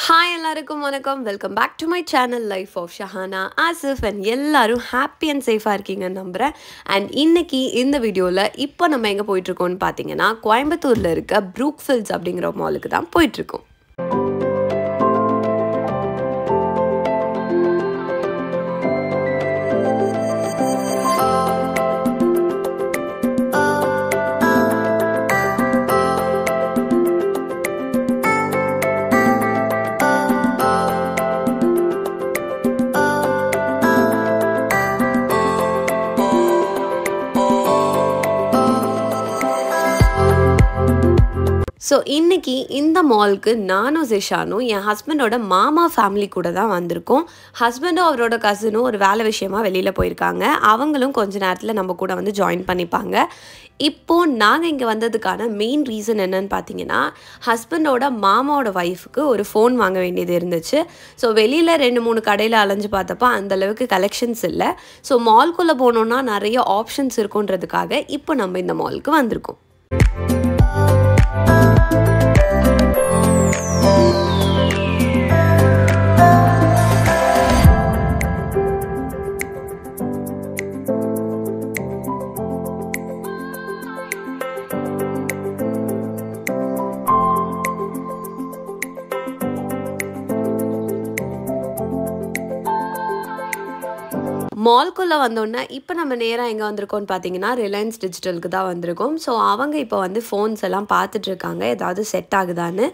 Hi எல்லாருக்கும் வணக்கம். Welcome back to my channel life of Shahana Asif and எல்லாரும் ஹாப்பி அண்ட் சேஃபாக இருக்கீங்கன்னு நம்புகிறேன். அண்ட் இன்னைக்கு இந்த வீடியோவில் இப்போ நம்ம எங்கே போயிட்டுருக்கோம்னு பார்த்தீங்கன்னா கோயம்புத்தூரில் இருக்க ப்ரூக்ஃபீல்ட்ஸ் அப்படிங்கிற மாலுக்கு தான் போயிட்டுருக்கோம். ஸோ இன்றைக்கி இந்த மாலுக்கு நானும் ஜிஷானும் என் ஹஸ்பண்டோட மாமா ஃபேமிலி கூட தான் வந்திருக்கோம். ஹஸ்பண்டும் அவரோட கசினும் ஒரு வேலை விஷயமா வெளியில் போயிருக்காங்க. அவங்களும் கொஞ்ச நேரத்தில் நம்ம கூட வந்து ஜாயின் பண்ணிப்பாங்க. இப்போது நாங்கள் இங்கே வந்ததுக்கான மெயின் ரீசன் என்னன்னு பார்த்தீங்கன்னா, ஹஸ்பண்டோட மாமாவோட ஒய்ஃபுக்கு ஒரு ஃபோன் வாங்க வேண்டியது இருந்துச்சு. ஸோ வெளியில் 2-3 கடையில் அலைஞ்சு பார்த்தப்போ அந்தளவுக்கு கலெக்ஷன்ஸ் இல்லை. ஸோ மால்குள்ளே போனோன்னா நிறைய ஆப்ஷன்ஸ் இருக்குன்றதுக்காக இப்போ நம்ம இந்த மாலுக்கு வந்திருக்கோம். மால்குள்ளே வந்தோடனே இப்போ நம்ம நேராக எங்கே வந்திருக்கோம்னு பார்த்தீங்கன்னா ரிலையன்ஸ் டிஜிட்டலுக்கு தான் வந்திருக்கோம். ஸோ அவங்க இப்போ வந்து ஃபோன்ஸ் எல்லாம் பார்த்துட்ருக்காங்க ஏதாவது செட் ஆகுதான்னு.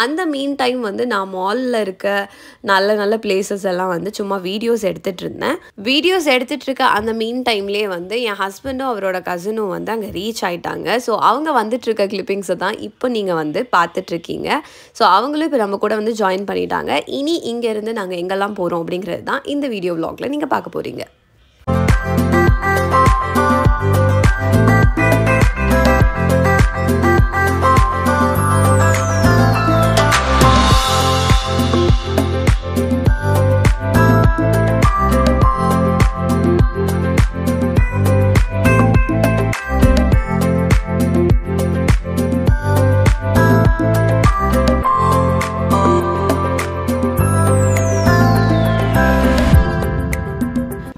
அந்த மீன் டைம் வந்து நான் மாலில் இருக்க நல்ல நல்ல பிளேசஸ் எல்லாம் வந்து சும்மா வீடியோஸ் எடுத்துகிட்டு இருந்தேன். வீடியோஸ் எடுத்துகிட்டு இருக்க அந்த மீன் டைம்லேயே வந்து என் ஹஸ்பண்டும் அவரோட கசினும் வந்து அங்கே ரீச் ஆகிட்டாங்க. ஸோ அவங்க வந்துட்டுருக்க கிளிப்பிங்ஸை தான் இப்போ நீங்கள் வந்து பார்த்துட்ருக்கீங்க. ஸோ அவங்களும் இப்போ நம்ம கூட வந்து ஜாயின் பண்ணிட்டாங்க. இனி இங்கேருந்து நாங்கள் எங்கெல்லாம் போகிறோம் அப்படிங்கிறது தான் இந்த வீடியோ விலாகில் நீங்கள் பார்க்க போகிறீங்க.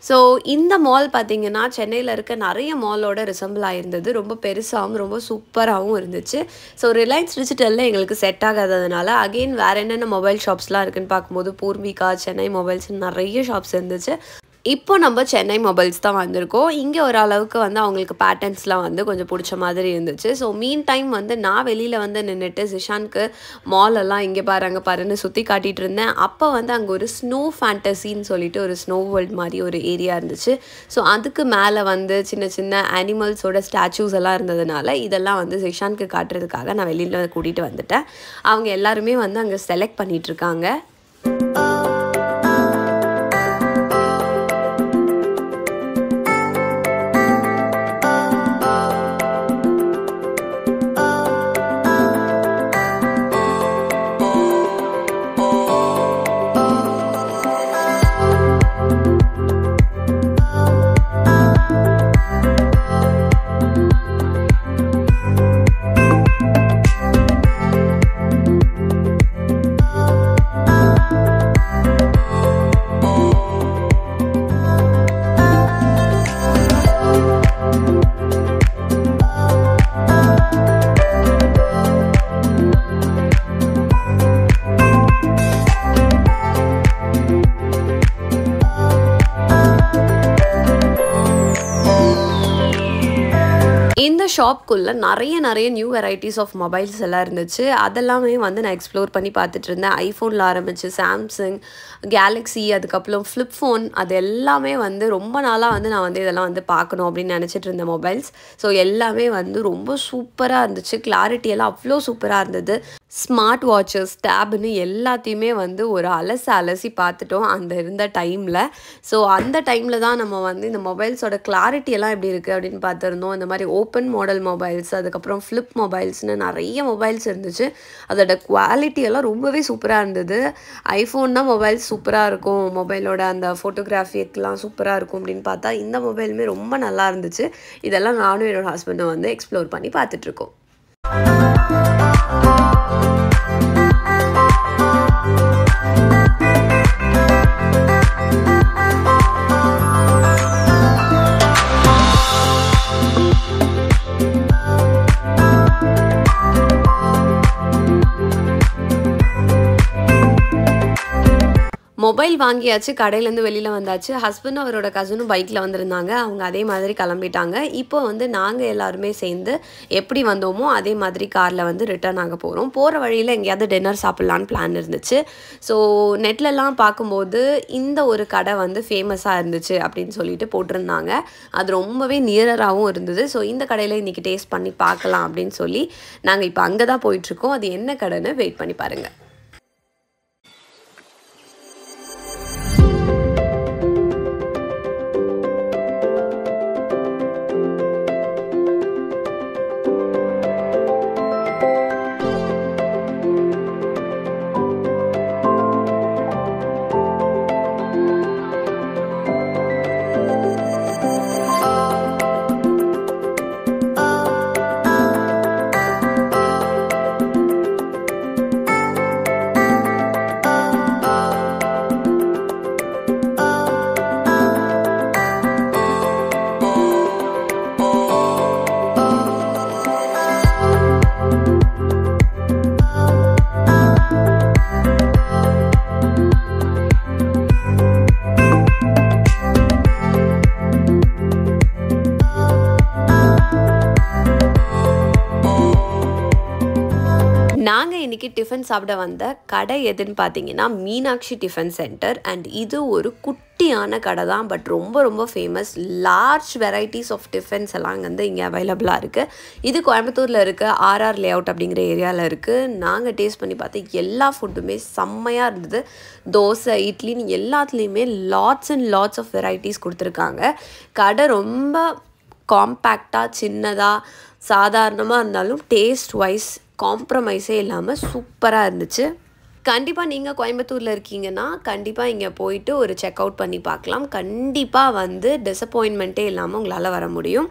ஸோ இந்த மால் பார்த்திங்கன்னா சென்னையில் இருக்க நிறைய மாலோட ரிசம்பிள் ஆகிருந்தது. ரொம்ப பெருசாகவும் ரொம்ப சூப்பராகவும் இருந்துச்சு. ஸோ ரிலையன்ஸ் டிஜிட்டலில் எங்களுக்கு செட் ஆகாததுனால அகெயின் வேறு என்னென்ன மொபைல் ஷாப்ஸ்லாம் இருக்குதுன்னு பார்க்கும்போது பூர்விகா, சென்னை மொபைல்ஸ் நிறைய ஷாப்ஸ் இருந்துச்சு. இப்போ நம்ம சென்னை மொபைல்ஸ் தான் வந்திருக்கோம். இங்கே ஓரளவுக்கு வந்து அவங்களுக்கு பேட்டர்ன்ஸ்லாம் வந்து கொஞ்சம் பிடிச்ச மாதிரி இருந்துச்சு. ஸோ மீன் டைம் வந்து நான் வெளியில் வந்து நின்றுட்டு ஜிஷானுக்கு மாலெல்லாம் இங்கே பாரு அங்கே பாருன்னு சுற்றி காட்டிகிட்டு இருந்தேன். அப்போ வந்து அங்கே ஒரு ஸ்னோ ஃபேண்டசின்னு சொல்லிட்டு ஒரு ஸ்னோ வேர்ல்ட் மாதிரி ஒரு ஏரியா இருந்துச்சு. ஸோ அதுக்கு மேலே வந்து சின்ன சின்ன அனிமல்ஸோட ஸ்டாச்சூஸ் எல்லாம் இருந்ததுனால இதெல்லாம் வந்து ஜிஷானுக்கு காட்டுறதுக்காக நான் வெளியில் கூட்டிகிட்டு வந்துட்டேன். அவங்க எல்லாருமே வந்து அங்கே செலக்ட் பண்ணிகிட்ருக்காங்க. இந்த ஷாப்குள்ளே நிறைய நியூ வெரைட்டிஸ் ஆஃப் மொபைல்ஸ் எல்லாம் இருந்துச்சு. அதெல்லாமே வந்து நான் எக்ஸ்ப்ளோர் பண்ணி பார்த்துட்டு இருந்தேன். ஐஃபோனில் ஆரம்பிச்சு சாம்சங், கேலக்ஸி, அதுக்கப்புறம் ஃப்ளிப் ஃபோன், அது எல்லாமே வந்து ரொம்ப நாளாக வந்து நான் வந்து இதெல்லாம் வந்து பார்க்கணும் அப்படின்னு நினச்சிட்டு இருந்த மொபைல்ஸ். ஸோ எல்லாமே வந்து ரொம்ப சூப்பராக இருந்துச்சு. கிளாரிட்டியெல்லாம் அவ்வளோ சூப்பராக இருந்தது. ஸ்மார்ட் வாட்சஸ், டேப்னு எல்லாத்தையுமே வந்து ஒரு அலசி பார்த்துட்டோம் அந்த இருந்த டைமில். ஸோ அந்த டைமில் தான் நம்ம வந்து இந்த மொபைல்ஸோட கிளாரிட்டியெல்லாம் எப்படி இருக்குது அப்படின்னு பார்த்துருந்தோம். இந்த மாதிரி ஓப்பன் மாடல் மொபைல்ஸ், அதுக்கப்புறம் ஃப்ளிப் மொபைல்ஸ்னு நிறைய மொபைல்ஸ் இருந்துச்சு. அதோட குவாலிட்டியெல்லாம் ரொம்பவே சூப்பராக இருந்தது. ஐஃபோன்னா மொபைல்ஸ் சூப்பராக இருக்கும், மொபைலோட அந்த ஃபோட்டோகிராஃபிக்கெலாம் சூப்பராக இருக்கும் அப்படின்னு பார்த்தா இந்த மொபைலுமே ரொம்ப நல்லா இருந்துச்சு. இதெல்லாம் நானும் என்னோடய ஹஸ்பண்டும் வந்து எக்ஸ்ப்ளோர் பண்ணி பார்த்துட்ருக்கோம். மொபைல் வாங்கியாச்சு, கடையிலேருந்து வெளியில் வந்தாச்சு. ஹஸ்பண்டும் அவரோட கசினும் பைக்கில் வந்திருந்தாங்க. அவங்க அதே மாதிரி கிளம்பிட்டாங்க. இப்போ வந்து நாங்கள் எல்லாருமே சேர்ந்து எப்படி வந்தோமோ அதே மாதிரி காரில் வந்து ரிட்டர்ன் ஆக போகிறோம். போகிற வழியில் எங்கேயாவது டின்னர் சாப்பிட்லான்னு பிளான் இருந்துச்சு. ஸோ நெட்லலாம் பார்க்கும்போது இந்த ஒரு கடை வந்து ஃபேமஸாக இருந்துச்சு அப்படின்னு சொல்லிட்டு போட்டிருந்தாங்க. அது ரொம்பவே நியராகவும் இருந்தது. ஸோ இந்த கடையில் இன்றைக்கி டேஸ்ட் பண்ணி பார்க்கலாம் அப்படின்னு சொல்லி நாங்கள் இப்போ அங்கே தான் போயிட்டுருக்கோம். அது என்ன கடைன்னு வெயிட் பண்ணி பாருங்கள். நாங்கள் இன்றைக்கி டிஃபன் சாப்பிட வந்த கடை எதுன்னு பார்த்தீங்கன்னா மீனாட்சி டிஃபன் சென்டர். அண்ட் இது ஒரு குட்டியான கடை தான், பட் ரொம்ப ரொம்ப famous. Large varieties of tiffins எல்லாம் வந்து இங்கே அவைலபிளாக இருக்குது. இது கோயம்புத்தூரில் இருக்க ஆர்ஆர் லேஅவுட் அப்படிங்கிற ஏரியாவில் இருக்குது. நாங்கள் டேஸ்ட் பண்ணி பார்த்து எல்லா ஃபுட்டுமே செம்மையாக இருந்தது. தோசை, இட்லின்னு எல்லாத்துலேயுமே lots and lots of varieties கொடுத்துருக்காங்க. கடை ரொம்ப காம்பேக்டாக, சின்னதாக, சாதாரணமாக இருந்தாலும் டேஸ்ட் வைஸ் காம்ப்ரமைஸே இல்லாமல் சூப்பராக இருந்துச்சு. கண்டிப்பாக நீங்கள் கோயம்புத்தூரில் இருக்கீங்கன்னா கண்டிப்பாக இங்கே போயிட்டு ஒரு செக் அவுட் பண்ணி பார்க்கலாம். கண்டிப்பாக வந்து டிசப்பாயின்மெண்ட்டே இல்லாமல் உங்களால் வர முடியும்.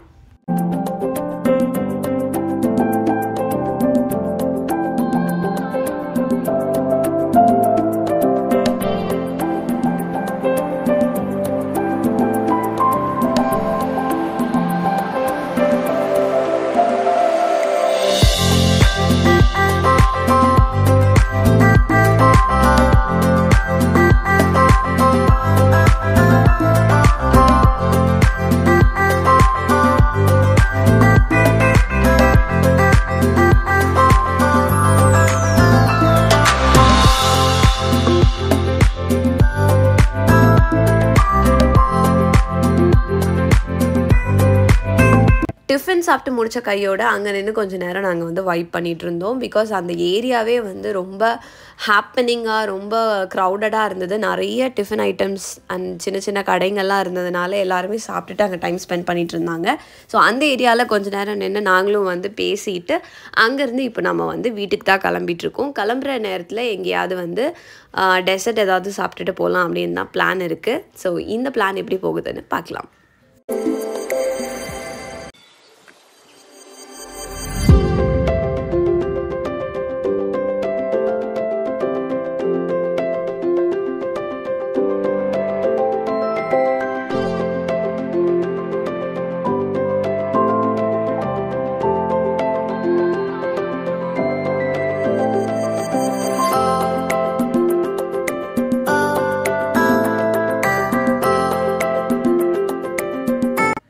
டிஃபன் சாப்பிட்டு முடித்த கையோட அங்கே நின்று கொஞ்சம் நேரம் நாங்கள் வந்து வைப் பண்ணிகிட்டு இருந்தோம். பிகாஸ் அந்த ஏரியாவே வந்து ரொம்ப ஹாப்பனிங்காக, ரொம்ப க்ரௌடடாக இருந்தது. நிறைய டிஃபன் ஐட்டம்ஸ் அண்ட் சின்ன சின்ன கடைங்கள்லாம் இருந்ததுனால எல்லாருமே சாப்பிட்டுட்டு அங்கே டைம் ஸ்பெண்ட் பண்ணிகிட்டு இருந்தாங்க. ஸோ அந்த ஏரியாவில் கொஞ்சம் நேரம் நின்று நாங்களும் வந்து பேசிட்டு அங்கேருந்து இப்போ நம்ம வந்து வீட்டுக்கு தான் கிளம்பிகிட்ருக்கோம். கிளம்புற நேரத்தில் எங்கேயாவது வந்து டெசர்ட் ஏதாவது சாப்பிட்டுட்டு போகலாம் அப்படின்னு தான் பிளான் இருக்குது. ஸோ இந்த பிளான் எப்படி போகுதுன்னு பார்க்கலாம்.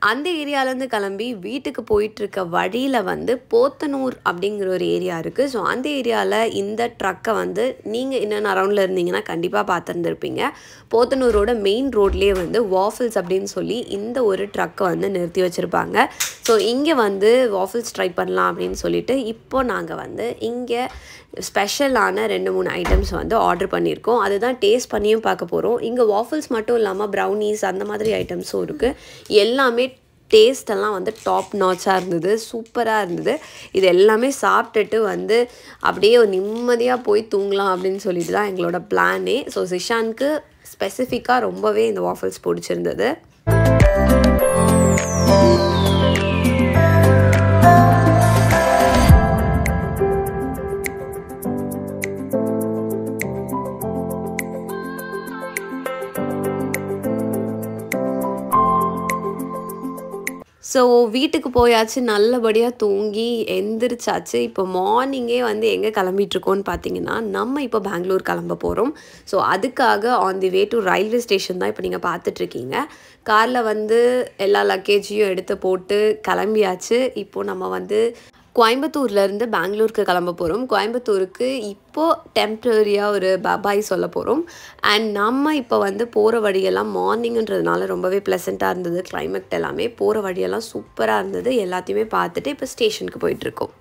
அந்த ஏரியாவிலேருந்து கிளம்பி வீட்டுக்கு போயிட்டுருக்க வழியில் வந்து போத்தனூர் அப்படிங்கிற ஒரு ஏரியா இருக்குது. ஸோ அந்த ஏரியாவில் இந்த ட்ரக்கை வந்து நீங்கள் இன்னும் அரௌண்டில் இருந்தீங்கன்னா கண்டிப்பாக பார்த்துருந்துருப்பீங்க. போத்தனூரோட மெயின் ரோட்லேயே வந்து வாஃபிள்ஸ் அப்படின்னு சொல்லி இந்த ஒரு ட்ரக்கை வந்து நிறுத்தி வச்சுருப்பாங்க. ஸோ இங்கே வந்து வாஃபிள்ஸ் ட்ரை பண்ணலாம் அப்படின்னு சொல்லிட்டு இப்போ நாங்கள் வந்து இங்கே ஸ்பெஷலான 2-3 ஐட்டம்ஸ் வந்து ஆர்டர் பண்ணியிருக்கோம். அதுதான் டேஸ்ட் பண்ணியும் பார்க்க போகிறோம். இங்கே வாஃபிள்ஸ் மட்டும் இல்லாமல் ப்ரௌனீஸ் அந்த மாதிரி ஐட்டம்ஸும் இருக்குது. எல்லாமே டேஸ்டெல்லாம் வந்து டாப் நாச்சாக இருந்தது, சூப்பராக இருந்தது. இது எல்லாமே சாப்பிட்டுட்டு வந்து அப்படியே நிம்மதியாக போய் தூங்கலாம் அப்படின்னு சொல்லிட்டு தான் எங்களோட பிளானே. ஸோ சிஷானுக்கு ஸ்பெசிஃபிக்காக ரொம்பவே இந்த வாஃபிள்ஸ் பிடிச்சிருந்தது. ஸோ வீட்டுக்கு போயாச்சு, நல்லபடியாக தூங்கி எந்திரிச்சாச்சு. இப்போ மார்னிங்கே வந்து எங்கே கிளம்பிகிட்ருக்கோன்னு பார்த்தீங்கன்னா, நம்ம இப்போ பெங்களூர் கிளம்ப போகிறோம். ஸோ அதுக்காக on the way to railway station தான் இப்போ நீங்கள் பார்த்துட்ருக்கீங்க. காரில் வந்து எல்லா லக்கேஜையும் எடுத்து போட்டு கிளம்பியாச்சு. இப்போது நம்ம வந்து கோயம்புத்தூர்லேருந்து பெங்களூருக்கு கிளம்ப போகிறோம். கோயம்புத்தூருக்கு இப்போது டெம்ப்ரரியாக ஒரு பாய் சொல்ல போகிறோம். அண்ட் நம்ம இப்போ வந்து போகிற வழியெல்லாம் மார்னிங்ன்றதுனால ரொம்பவே ப்ளசண்ட்டாக இருந்தது. கிளைமேட் எல்லாமே போகிற வழியெல்லாம் சூப்பராக இருந்தது. எல்லாத்தையுமே பார்த்துட்டு இப்போ ஸ்டேஷனுக்கு போயிட்டுருக்கோம்.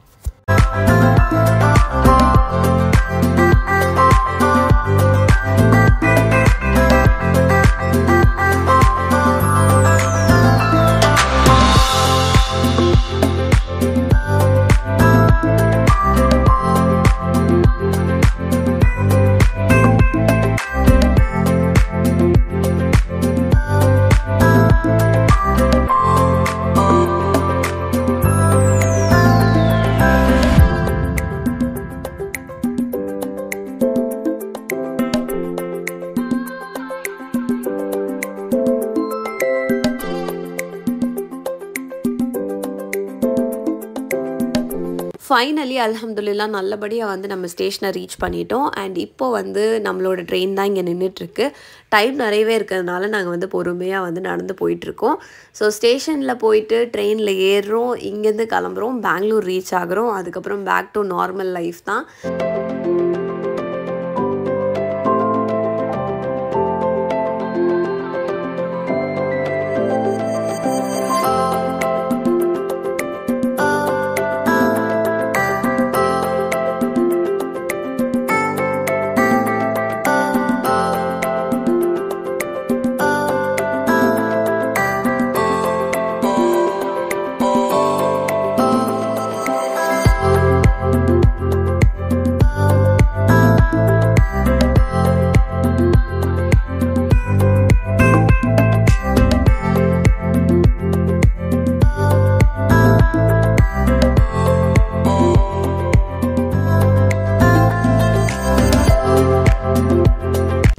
ஃபைனலி அல்ஹம்துலில்லாஹ் நல்லபடியாக வந்து நம்ம ஸ்டேஷனை ரீச் பண்ணிட்டோம். அண்ட் இப்போ வந்து நம்மளோட ட்ரெயின் தான் இங்கே நின்றுட்டுருக்கு. டைம் நிறையவே இருக்கிறதுனால நாங்கள் வந்து பொறுமையாக வந்து நடந்து போயிட்டுருக்கோம். ஸோ ஸ்டேஷனில் போயிட்டு ட்ரெயினில் ஏறுறோம், இங்கேருந்து கிளம்புறோம், பெங்களூர் ரீச் ஆகுறோம். அதுக்கப்புறம் பேக் டு நார்மல் லைஃப் தான்.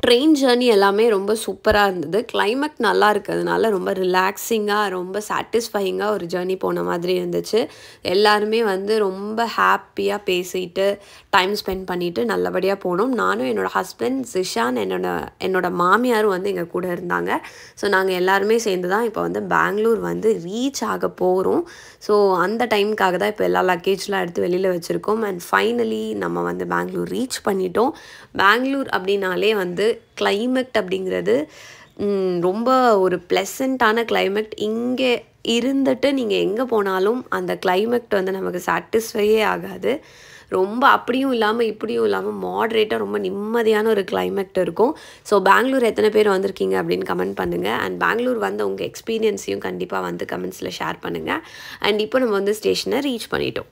ட்ரெயின் ஜேர்னி எல்லாமே ரொம்ப சூப்பராக இருந்தது. கிளைமேட் நல்லா இருக்கிறதுனால ரொம்ப ரிலாக்ஸிங்காக, ரொம்ப சாட்டிஸ்ஃபையிங்காக ஒரு ஜேர்னி போன மாதிரி இருந்துச்சு. எல்லாருமே வந்து ரொம்ப ஹாப்பியாக பேசிட்டு டைம் ஸ்பெண்ட் பண்ணிவிட்டு நல்லபடியாக போனோம். நானும் என்னோடய ஹஸ்பண்ட், ஜிஷான், என்னோட மாமியாரும் வந்து எங்கள் கூட இருந்தாங்க. ஸோ நாங்கள் எல்லாருமே சேர்ந்து தான் இப்போ வந்து பெங்களூர் வந்து ரீச் ஆக போகிறோம். ஸோ அந்த டைமுக்காக தான் இப்போ எல்லா லக்கேஜ்லாம் எடுத்து வெளியில் வச்சுருக்கோம். அண்ட் ஃபைனலி நம்ம வந்து பெங்களூர் ரீச் பண்ணிட்டோம். பெங்களூர் அப்படின்னாலே வந்து கிளைமேட் அப்படிங்கிறது ரொம்ப ஒரு ப்ளசண்ட்டான கிளைமேட். இங்கே இருந்துட்டு நீங்கள் எங்கே போனாலும் அந்த கிளைமேட் வந்து நமக்கு சாட்டிஸ்ஃபையே ஆகாது. ரொம்ப அப்படியும் இல்லாமல் இப்படியும் இல்லாமல் மாட்ரேட்டாக ரொம்ப நிம்மதியான ஒரு கிளைமேட் இருக்கும். ஸோ பெங்களூர் எத்தனை பேர் வந்திருக்கீங்க அப்படின்னு கமெண்ட் பண்ணுங்கள். அண்ட் பெங்களூர் வந்த உங்கள் எக்ஸ்பீரியன்ஸையும் கண்டிப்பாக வந்து கமெண்ட்ஸில் ஷேர் பண்ணுங்கள். அண்ட் இப்போ நம்ம வந்து ஸ்டேஷனை ரீச் பண்ணிட்டோம்.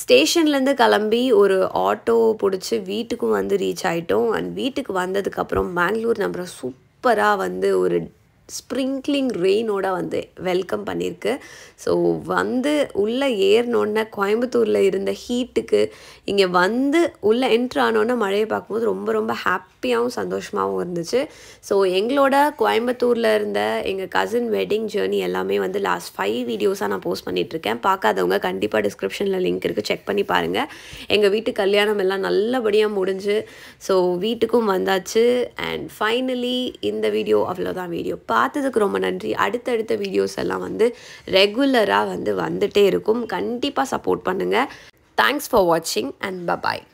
ஸ்டேஷன்லேருந்து கிளம்பி ஒரு ஆட்டோ பிடிச்சி வீட்டுக்கும் வந்து ரீச் ஆகிட்டோம். அண்ட் வீட்டுக்கு வந்ததுக்கப்புறம் பெங்களூர் நம்ம சூப்பராக வந்து ஒரு ஸ்ப்ரிங்க்லிங் ரெயினோட வந்து வெல்கம் பண்ணியிருக்கு. ஸோ வந்து உள்ளே ஏறினோடனே கோயம்புத்தூரில் இருந்த ஹீட்டுக்கு இங்கே வந்து உள்ளே என்ட்ரு ஆனோடனே மழையை பார்க்கும்போது ரொம்ப ரொம்ப ஹாப்பியாகவும் சந்தோஷமாகவும் இருந்துச்சு. ஸோ எங்களோட கோயம்புத்தூரில் இருந்த எங்கள் கசின் வெட்டிங் ஜேர்னி எல்லாமே வந்து லாஸ்ட் 5 வீடியோஸாக நான் போஸ்ட் பண்ணிகிட்ருக்கேன். பார்க்காதவங்க கண்டிப்பாக டிஸ்கிரிப்ஷனில் லிங்க் இருக்குது, செக் பண்ணி பாருங்கள். எங்கள் வீட்டு கல்யாணம் எல்லாம் நல்லபடியாக முடிஞ்சு ஸோ வீட்டுக்கும் வந்தாச்சு. அண்ட் ஃபைனலி இந்த வீடியோ அவ்வளோதான். வீடியோ பார்த்ததுக்கு ரொம்ப நன்றி. அடுத்தடுத்த வீடியோஸ் எல்லாம் வந்து ரெகுலராக வந்து வந்துட்டே இருக்கும். கண்டிப்பாக சப்போர்ட் பண்ணுங்கள். தேங்க்ஸ் ஃபார் வாட்சிங் அண்ட் பபாய்.